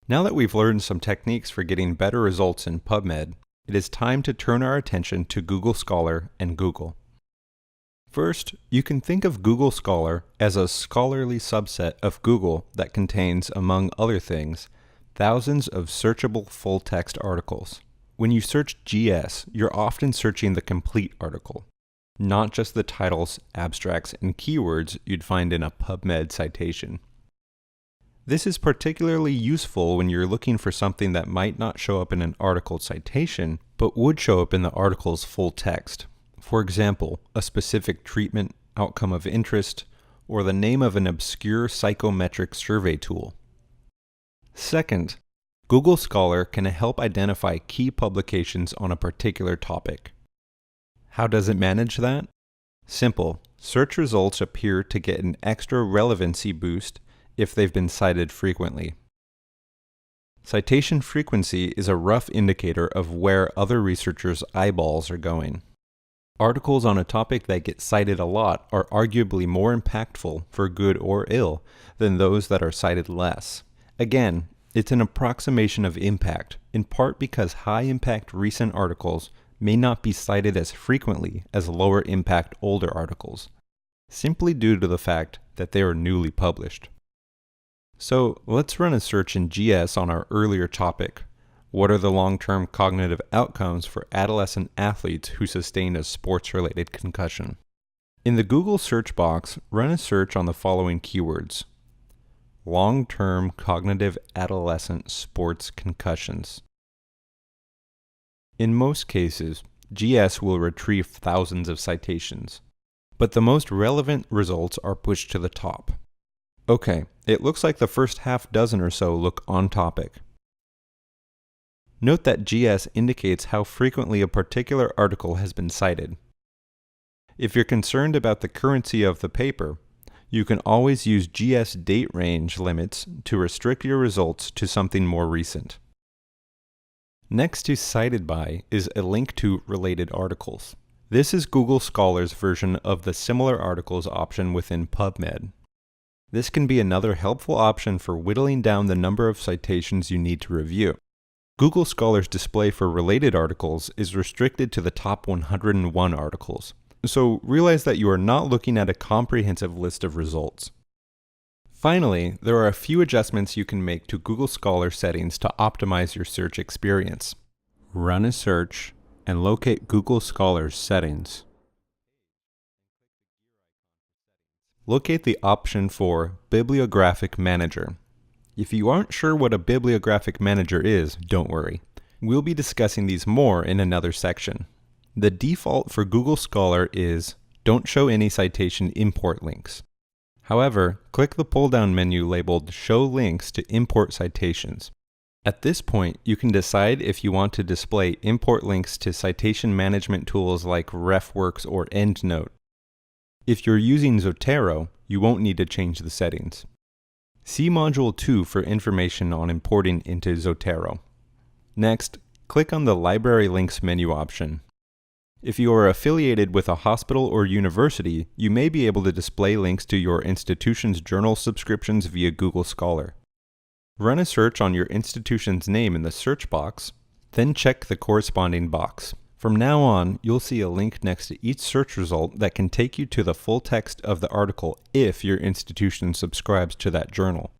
Now that we've learned some techniques for getting better results in PubMed, it is time to turn our attention to Google Scholar and Google. First, you can think of Google Scholar as a scholarly subset of Google that contains, among other things, thousands of searchable full-text articles. When you search GS, you're often searching the complete article, not just the titles, abstracts, and keywords you'd find in a PubMed citation. This is particularly useful when you're looking for something that might not show up in an article citation, but would show up in the article's full text. For example, a specific treatment, outcome of interest, or the name of an obscure psychometric survey tool. Second, Google Scholar can help identify key publications on a particular topic. How does it manage that? Simple. Search results appear to get an extra relevancy boost if they've been cited frequently. Citation frequency is a rough indicator of where other researchers' eyeballs are going. Articles on a topic that get cited a lot are arguably more impactful, for good or ill, than those that are cited less. Again, it's an approximation of impact, in part because high-impact recent articles may not be cited as frequently as lower-impact older articles, simply due to the fact that they are newly published. So let's run a search in GS on our earlier topic. What are the long-term cognitive outcomes for adolescent athletes who sustained a sports-related concussion? In the Google search box, run a search on the following keywords: long-term cognitive adolescent sports concussions. In most cases, GS will retrieve thousands of citations, but the most relevant results are pushed to the top. Okay, it looks like the first half dozen or so look on topic. Note that GS indicates how frequently a particular article has been cited. If you're concerned about the currency of the paper, you can always use GS date range limits to restrict your results to something more recent. Next to Cited By is a link to related articles. This is Google Scholar's version of the similar articles option within PubMed. This can be another helpful option for whittling down the number of citations you need to review. Google Scholar's display for related articles is restricted to the top 101 articles, so realize that you are not looking at a comprehensive list of results. Finally, there are a few adjustments you can make to Google Scholar settings to optimize your search experience. Run a search and locate Google Scholar's settings. Locate the option for Bibliographic Manager. If you aren't sure what a bibliographic manager is, don't worry. We'll be discussing these more in another section. The default for Google Scholar is Don't Show Any Citation Import Links. However, click the pull-down menu labeled Show Links to import citations. At this point, you can decide if you want to display import links to citation management tools like RefWorks or EndNote. If you're using Zotero, you won't need to change the settings. See Module 2 for information on importing into Zotero. Next, click on the Library Links menu option. If you are affiliated with a hospital or university, you may be able to display links to your institution's journal subscriptions via Google Scholar. Run a search on your institution's name in the search box, then check the corresponding box. From now on, you'll see a link next to each search result that can take you to the full text of the article if your institution subscribes to that journal.